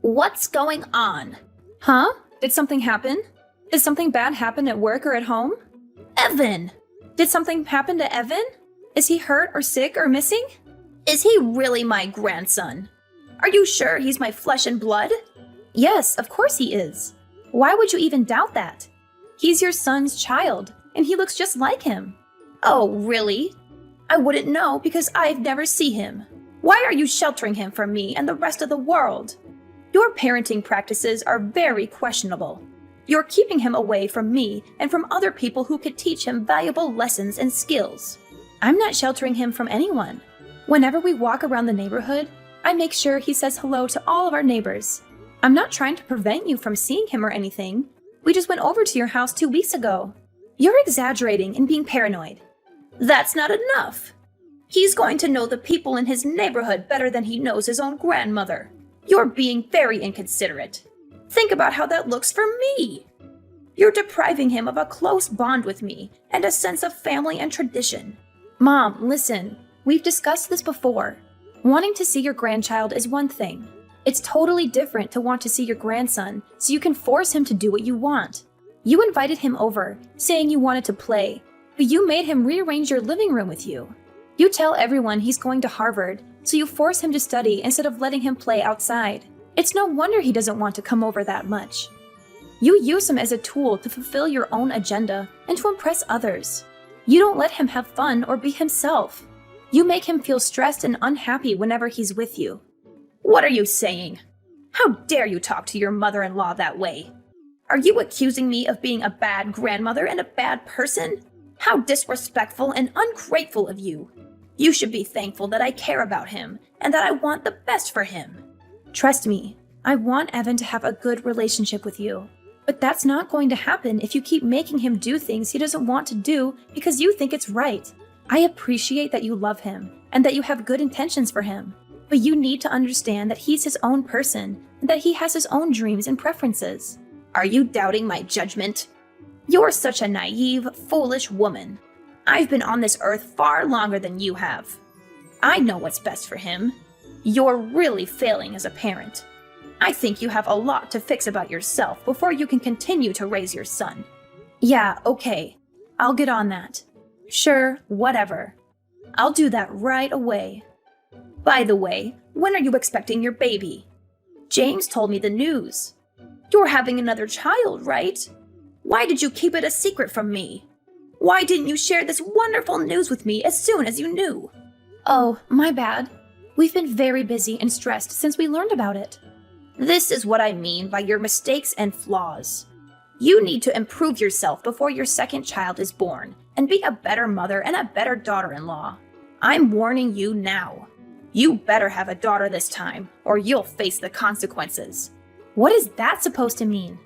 What's going on? Huh? Did something happen? Did something bad happen at work or at home? Evan! Did something happen to Evan? Is he hurt or sick or missing? Is he really my grandson? Are you sure he's my flesh and blood? Yes, of course he is. Why would you even doubt that? He's your son's child, and he looks just like him. Oh, really? I wouldn't know because I've never seen him. Why are you sheltering him from me and the rest of the world? Your parenting practices are very questionable. You're keeping him away from me and from other people who could teach him valuable lessons and skills. I'm not sheltering him from anyone. Whenever we walk around the neighborhood, I make sure he says hello to all of our neighbors. I'm not trying to prevent you from seeing him or anything. We just went over to your house 2 weeks ago. You're exaggerating and being paranoid. That's not enough. He's going to know the people in his neighborhood better than he knows his own grandmother. You're being very inconsiderate. Think about how that looks for me. You're depriving him of a close bond with me and a sense of family and tradition. Mom, listen. We've discussed this before. Wanting to see your grandchild is one thing. It's totally different to want to see your grandson so you can force him to do what you want. You invited him over, saying you wanted to play, but you made him rearrange your living room with you. You tell everyone he's going to Harvard, so you force him to study instead of letting him play outside. It's no wonder he doesn't want to come over that much. You use him as a tool to fulfill your own agenda and to impress others. You don't let him have fun or be himself. You make him feel stressed and unhappy whenever he's with you. What are you saying? How dare you talk to your mother-in-law that way? Are you accusing me of being a bad grandmother and a bad person? How disrespectful and ungrateful of you. You should be thankful that I care about him and that I want the best for him. Trust me, I want Evan to have a good relationship with you. But that's not going to happen if you keep making him do things he doesn't want to do because you think it's right. I appreciate that you love him and that you have good intentions for him. But you need to understand that he's his own person and that he has his own dreams and preferences. Are you doubting my judgment? You're such a naive, foolish woman. I've been on this earth far longer than you have. I know what's best for him. You're really failing as a parent. I think you have a lot to fix about yourself before you can continue to raise your son. Yeah, okay. I'll get on that. Sure, whatever. I'll do that right away. By the way, when are you expecting your baby? James told me the news. You're having another child, right? Why did you keep it a secret from me? Why didn't you share this wonderful news with me as soon as you knew? Oh, my bad. We've been very busy and stressed since we learned about it. This is what I mean by your mistakes and flaws. You need to improve yourself before your second child is born and be a better mother and a better daughter-in-law. I'm warning you now. You better have a daughter this time, or you'll face the consequences. What is that supposed to mean?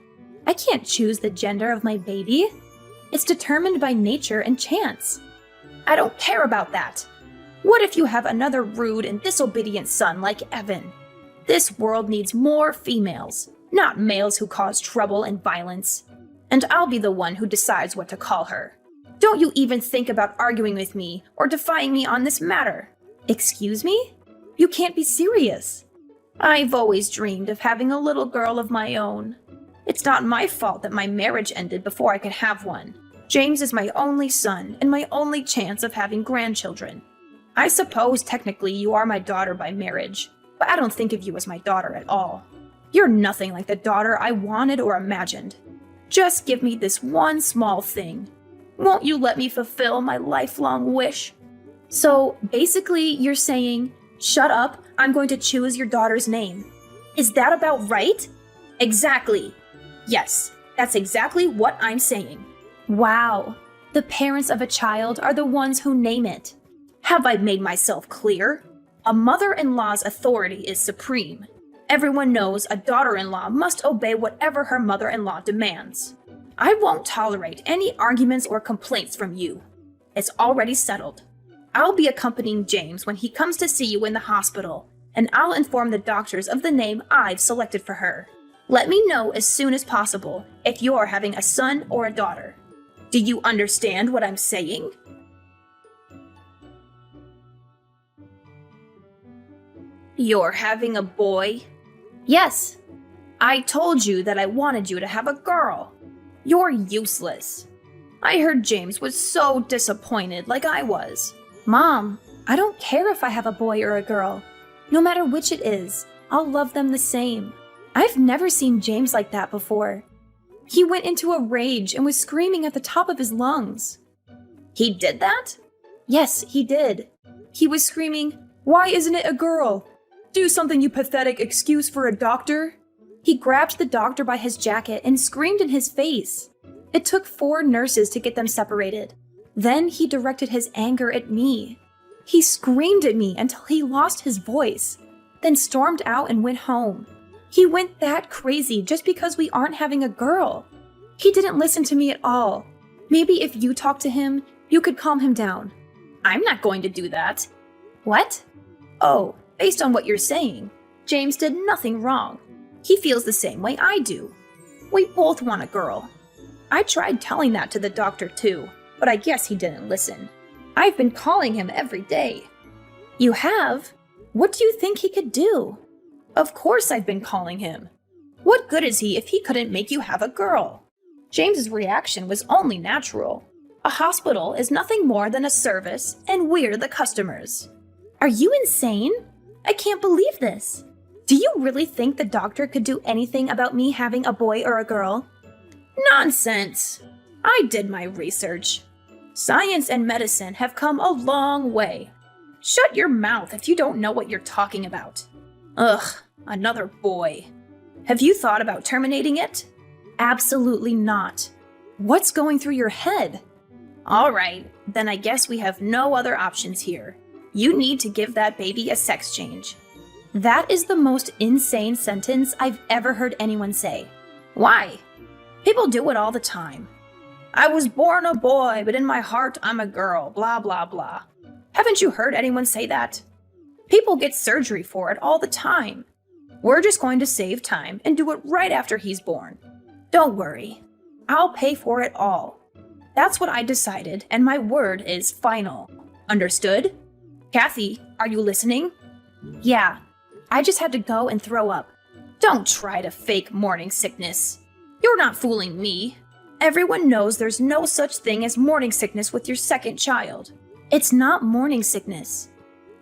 I can't choose the gender of my baby. It's determined by nature and chance. I don't care about that. What if you have another rude and disobedient son like Evan? This world needs more females, not males who cause trouble and violence. And I'll be the one who decides what to call her. Don't you even think about arguing with me or defying me on this matter. Excuse me? You can't be serious. I've always dreamed of having a little girl of my own. It's not my fault that my marriage ended before I could have one. James is my only son and my only chance of having grandchildren. I suppose technically you are my daughter by marriage, but I don't think of you as my daughter at all. You're nothing like the daughter I wanted or imagined. Just give me this one small thing. Won't you let me fulfill my lifelong wish? So basically you're saying, shut up, I'm going to choose your daughter's name. Is that about right? Exactly. Yes, that's exactly what I'm saying. Wow. The parents of a child are the ones who name it. Have I made myself clear? A mother-in-law's authority is supreme. Everyone knows a daughter-in-law must obey whatever her mother-in-law demands. I won't tolerate any arguments or complaints from you. It's already settled. I'll be accompanying James when he comes to see you in the hospital, and I'll inform the doctors of the name I've selected for her. Let me know as soon as possible if you're having a son or a daughter. Do you understand what I'm saying? You're having a boy? Yes, I told you that I wanted you to have a girl. You're useless. I heard James was so disappointed like I was. Mom, I don't care if I have a boy or a girl. No matter which it is, I'll love them the same. I've never seen James like that before. He went into a rage and was screaming at the top of his lungs. He did that? Yes, he did. He was screaming, "Why isn't it a girl? Do something, you pathetic excuse for a doctor." He grabbed the doctor by his jacket and screamed in his face. It took 4 nurses to get them separated. Then he directed his anger at me. He screamed at me until he lost his voice, then stormed out and went home. He went that crazy just because we aren't having a girl. He didn't listen to me at all. Maybe if you talk to him, you could calm him down. I'm not going to do that. What? Oh, based on what you're saying, James did nothing wrong. He feels the same way I do. We both want a girl. I tried telling that to the doctor too, but I guess he didn't listen. I've been calling him every day. You have? What do you think he could do? Of course I've been calling him. What good is he if he couldn't make you have a girl? James's reaction was only natural. A hospital is nothing more than a service, and we're the customers. Are you insane? I can't believe this. Do you really think the doctor could do anything about me having a boy or a girl? Nonsense! I did my research. Science and medicine have come a long way. Shut your mouth if you don't know what you're talking about. Ugh, another boy. Have you thought about terminating it? Absolutely not. What's going through your head? All right, then I guess we have no other options here. You need to give that baby a sex change. That is the most insane sentence I've ever heard anyone say. Why? People do it all the time. I was born a boy, but in my heart I'm a girl, blah, blah, blah. Haven't you heard anyone say that? People get surgery for it all the time. We're just going to save time and do it right after he's born. Don't worry. I'll pay for it all. That's what I decided, and my word is final. Understood? Kathy, are you listening? Yeah. I just had to go and throw up. Don't try to fake morning sickness. You're not fooling me. Everyone knows there's no such thing as morning sickness with your second child. It's not morning sickness.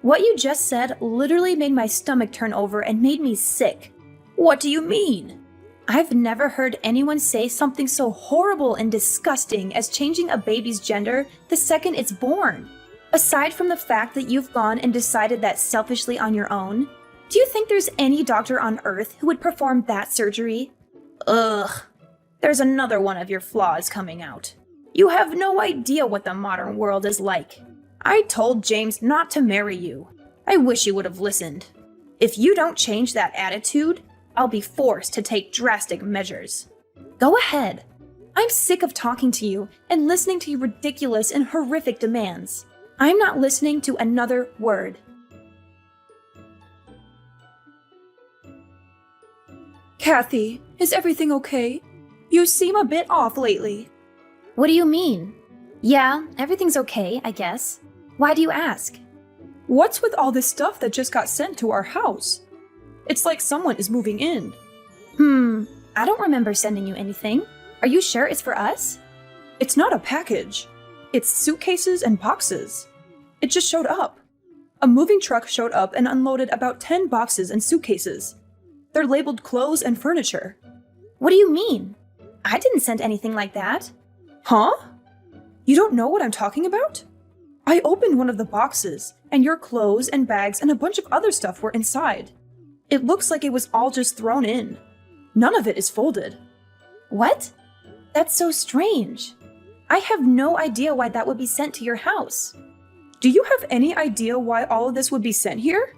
What you just said literally made my stomach turn over and made me sick. What do you mean? I've never heard anyone say something so horrible and disgusting as changing a baby's gender the second it's born. Aside from the fact that you've gone and decided that selfishly on your own, do you think there's any doctor on earth who would perform that surgery? Ugh. There's another one of your flaws coming out. You have no idea what the modern world is like. I told James not to marry you. I wish you would have listened. If you don't change that attitude, I'll be forced to take drastic measures. Go ahead. I'm sick of talking to you and listening to your ridiculous and horrific demands. I'm not listening to another word. Kathy, is everything okay? You seem a bit off lately. What do you mean? Yeah, everything's okay, I guess. Why do you ask? What's with all this stuff that just got sent to our house? It's like someone is moving in. I don't remember sending you anything. Are you sure it's for us? It's not a package. It's suitcases and boxes. It just showed up. A moving truck showed up and unloaded about 10 boxes and suitcases. They're labeled clothes and furniture. What do you mean? I didn't send anything like that. Huh? You don't know what I'm talking about? I opened one of the boxes, and your clothes and bags and a bunch of other stuff were inside. It looks like it was all just thrown in. None of it is folded. What? That's so strange. I have no idea why that would be sent to your house. Do you have any idea why all of this would be sent here?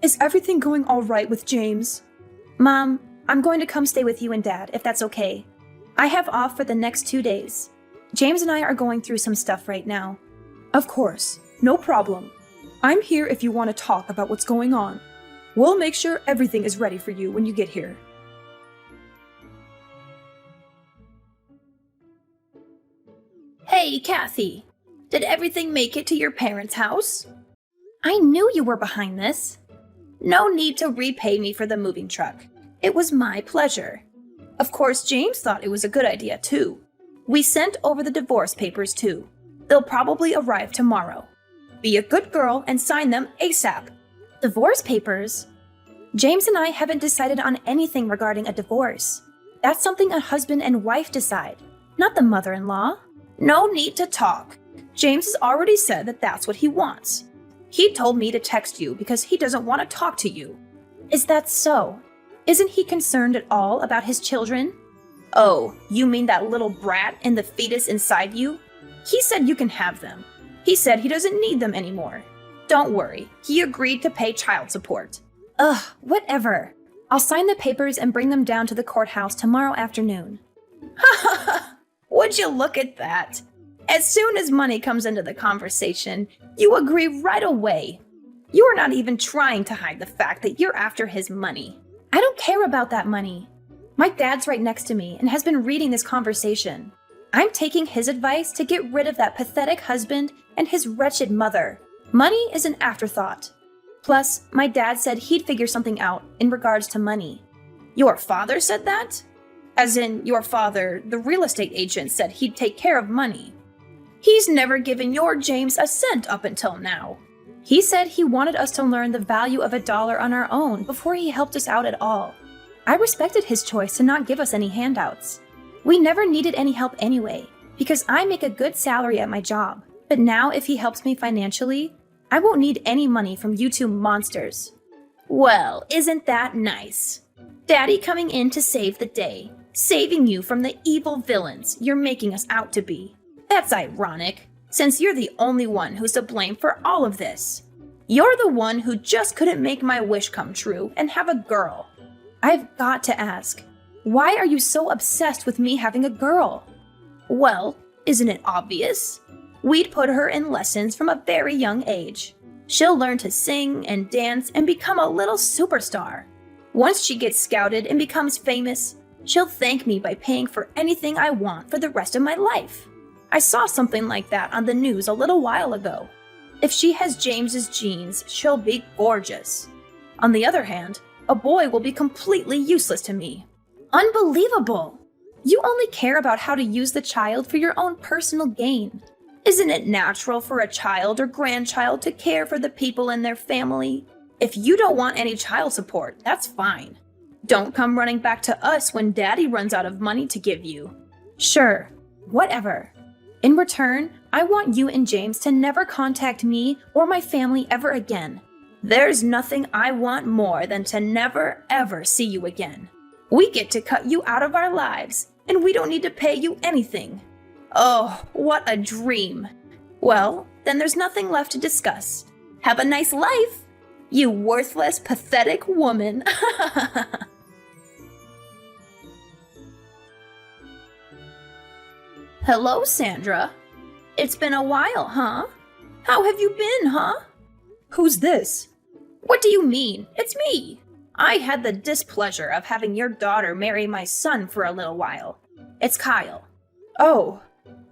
Is everything going all right with James? Mom, I'm going to come stay with you and Dad, if that's okay. I have off for the next 2 days. James and I are going through some stuff right now. Of course, no problem. I'm here if you want to talk about what's going on. We'll make sure everything is ready for you when you get here. Hey, Kathy. Did everything make it to your parents' house? I knew you were behind this. No need to repay me for the moving truck. It was my pleasure. Of course, James thought it was a good idea too. We sent over the divorce papers too. They'll probably arrive tomorrow. Be a good girl and sign them ASAP. Divorce papers? James and I haven't decided on anything regarding a divorce. That's something a husband and wife decide, not the mother-in-law. No need to talk. James has already said that that's what he wants. He told me to text you because he doesn't want to talk to you. Is that so? Isn't he concerned at all about his children? Oh, you mean that little brat and the fetus inside you? He said you can have them. He said he doesn't need them anymore. Don't worry, he agreed to pay child support. Ugh, whatever. I'll sign the papers and bring them down to the courthouse tomorrow afternoon. Would you look at that? As soon as money comes into the conversation, you agree right away. You are not even trying to hide the fact that you're after his money. I don't care about that money. My dad's right next to me and has been reading this conversation. I'm taking his advice to get rid of that pathetic husband and his wretched mother. Money is an afterthought. Plus, my dad said he'd figure something out in regards to money. Your father said that? As in, your father, the real estate agent, said he'd take care of money. He's never given your James a cent up until now. He said he wanted us to learn the value of $1 on our own before he helped us out at all. I respected his choice to not give us any handouts. We never needed any help anyway, because I make a good salary at my job. But now if he helps me financially, I won't need any money from you two monsters. Well, isn't that nice? Daddy coming in to save the day, saving you from the evil villains you're making us out to be. That's ironic, since you're the only one who's to blame for all of this. You're the one who just couldn't make my wish come true and have a girl. I've got to ask, why are you so obsessed with me having a girl? Well, isn't it obvious? We'd put her in lessons from a very young age. She'll learn to sing and dance and become a little superstar. Once she gets scouted and becomes famous, she'll thank me by paying for anything I want for the rest of my life. I saw something like that on the news a little while ago. If she has James's genes, she'll be gorgeous. On the other hand, a boy will be completely useless to me. Unbelievable! You only care about how to use the child for your own personal gain. Isn't it natural for a child or grandchild to care for the people in their family? If you don't want any child support, that's fine. Don't come running back to us when Daddy runs out of money to give you. Sure, whatever. In return, I want you and James to never contact me or my family ever again. There's nothing I want more than to never, ever see you again. We get to cut you out of our lives, and we don't need to pay you anything. Oh, what a dream. Well, then there's nothing left to discuss. Have a nice life, you worthless, pathetic woman. Hello, Sandra. It's been a while, huh? How have you been, huh? Who's this? What do you mean? It's me. I had the displeasure of having your daughter marry my son for a little while. It's Kyle. Oh,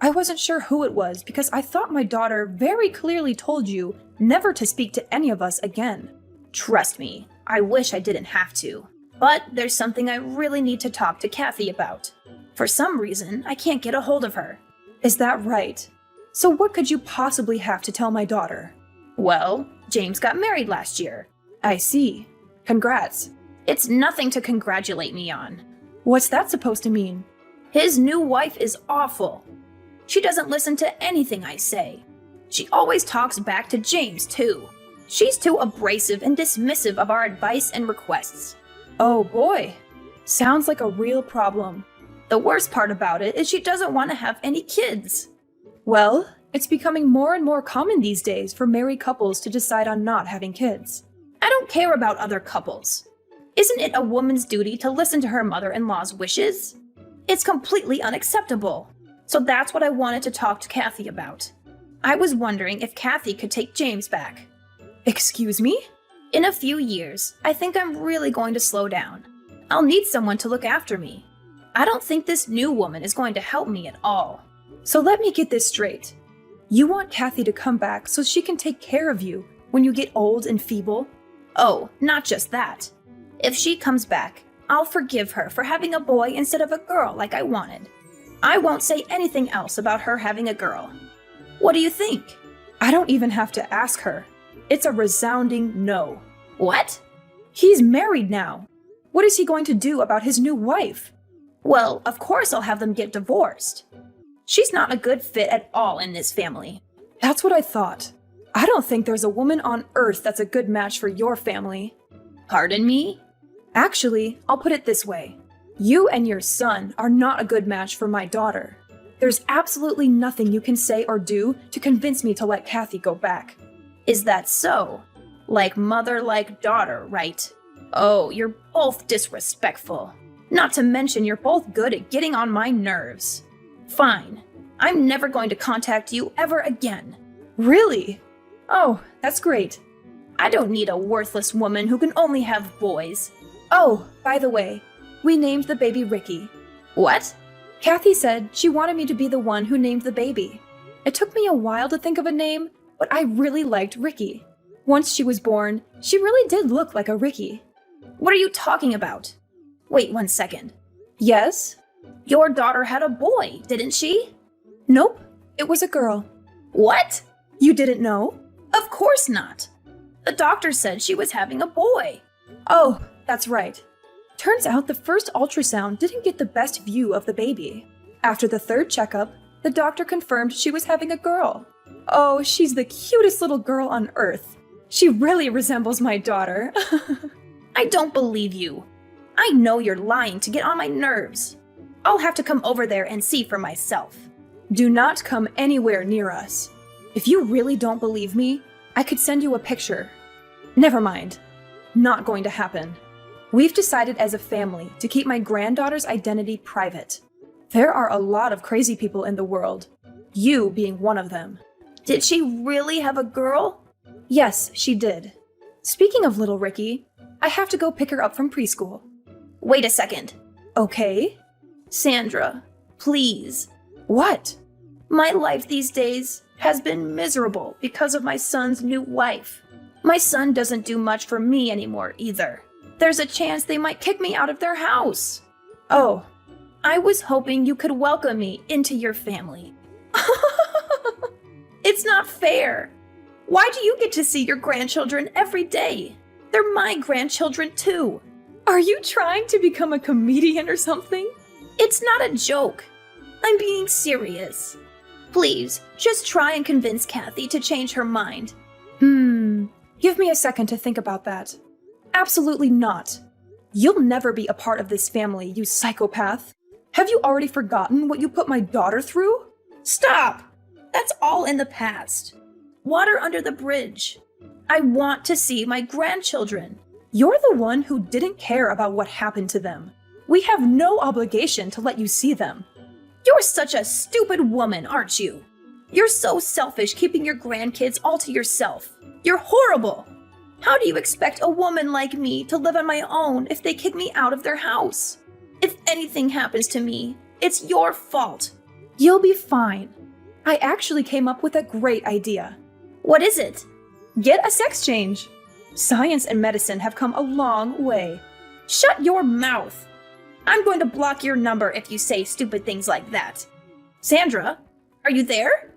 I wasn't sure who it was because I thought my daughter very clearly told you never to speak to any of us again. Trust me, I wish I didn't have to. But there's something I really need to talk to Kathy about. For some reason, I can't get a hold of her. Is that right? So what could you possibly have to tell my daughter? Well, James got married last year. I see. Congrats. It's nothing to congratulate me on. What's that supposed to mean? His new wife is awful. She doesn't listen to anything I say. She always talks back to James, too. She's too abrasive and dismissive of our advice and requests. Oh boy. Sounds like a real problem. The worst part about it is she doesn't want to have any kids. Well, it's becoming more and more common these days for married couples to decide on not having kids. I don't care about other couples. Isn't it a woman's duty to listen to her mother-in-law's wishes? It's completely unacceptable. So that's what I wanted to talk to Kathy about. I was wondering if Kathy could take James back. Excuse me? In a few years, I think I'm really going to slow down. I'll need someone to look after me. I don't think this new woman is going to help me at all. So let me get this straight. You want Kathy to come back so she can take care of you when you get old and feeble? Oh, not just that. If she comes back, I'll forgive her for having a boy instead of a girl like I wanted. I won't say anything else about her having a girl. What do you think? I don't even have to ask her. It's a resounding no. What? He's married now. What is he going to do about his new wife? Well, of course I'll have them get divorced. She's not a good fit at all in this family. That's what I thought. I don't think there's a woman on earth that's a good match for your family. Pardon me? Actually, I'll put it this way. You and your son are not a good match for my daughter. There's absolutely nothing you can say or do to convince me to let Kathy go back. Is that so? Like mother, like daughter, right? Oh, you're both disrespectful. Not to mention you're both good at getting on my nerves. Fine. I'm never going to contact you ever again. Really? Oh, that's great. I don't need a worthless woman who can only have boys. Oh, by the way, we named the baby Ricky. What? Kathy said she wanted me to be the one who named the baby. It took me a while to think of a name, but I really liked Ricky. Once she was born, she really did look like a Ricky. What are you talking about? Wait 1 second. Yes? Your daughter had a boy, didn't she? Nope, it was a girl. What? You didn't know? Of course not. The doctor said she was having a boy. Oh, that's right. Turns out the first ultrasound didn't get the best view of the baby. After the third checkup, the doctor confirmed she was having a girl. Oh, she's the cutest little girl on earth. She really resembles my daughter. I don't believe you. I know you're lying to get on my nerves. I'll have to come over there and see for myself. Do not come anywhere near us. If you really don't believe me, I could send you a picture. Never mind. Not going to happen. We've decided as a family to keep my granddaughter's identity private. There are a lot of crazy people in the world, you being one of them. Did she really have a girl? Yes, she did. Speaking of little Ricky, I have to go pick her up from preschool. Wait a second. Okay? Sandra, please. What? My life these days has been miserable because of my son's new wife. My son doesn't do much for me anymore either. There's a chance they might kick me out of their house. Oh, I was hoping you could welcome me into your family. It's not fair. Why do you get to see your grandchildren every day? They're my grandchildren too. are you trying to become a comedian or something? It's not a joke. I'm being serious. Please, just try and convince Kathy to change her mind. Give me a second to think about that. Absolutely not. You'll never be a part of this family, you psychopath. Have you already forgotten what you put my daughter through? Stop! That's all in the past. Water under the bridge. I want to see my grandchildren. You're the one who didn't care about what happened to them. We have no obligation to let you see them. You're such a stupid woman, aren't you? You're so selfish keeping your grandkids all to yourself. You're horrible. How do you expect a woman like me to live on my own if they kick me out of their house? If anything happens to me, it's your fault. You'll be fine. I actually came up with a great idea. What is it? Get a sex change. Science and medicine have come a long way. Shut your mouth. I'm going to block your number if you say stupid things like that. Sandra, are you there?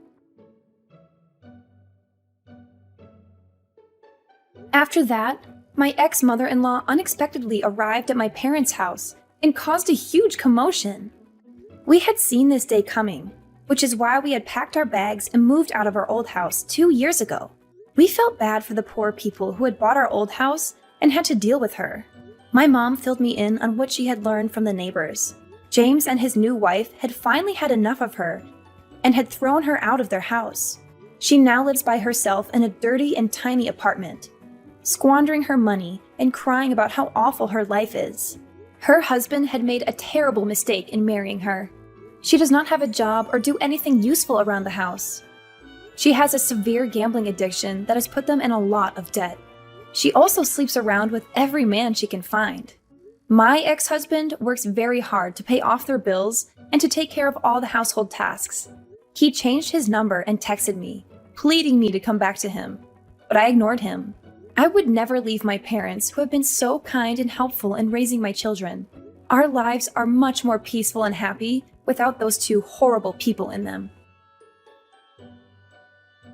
After that, my ex-mother-in-law unexpectedly arrived at my parents' house and caused a huge commotion. We had seen this day coming, which is why we had packed our bags and moved out of our old house 2 years ago. We felt bad for the poor people who had bought our old house and had to deal with her. My mom filled me in on what she had learned from the neighbors. James and his new wife had finally had enough of her and had thrown her out of their house. She now lives by herself in a dirty and tiny apartment, squandering her money and crying about how awful her life is. Her husband had made a terrible mistake in marrying her. She does not have a job or do anything useful around the house. She has a severe gambling addiction that has put them in a lot of debt. She also sleeps around with every man she can find. My ex-husband works very hard to pay off their bills and to take care of all the household tasks. He changed his number and texted me, pleading me to come back to him, but I ignored him. I would never leave my parents, who have been so kind and helpful in raising my children. Our lives are much more peaceful and happy without those two horrible people in them.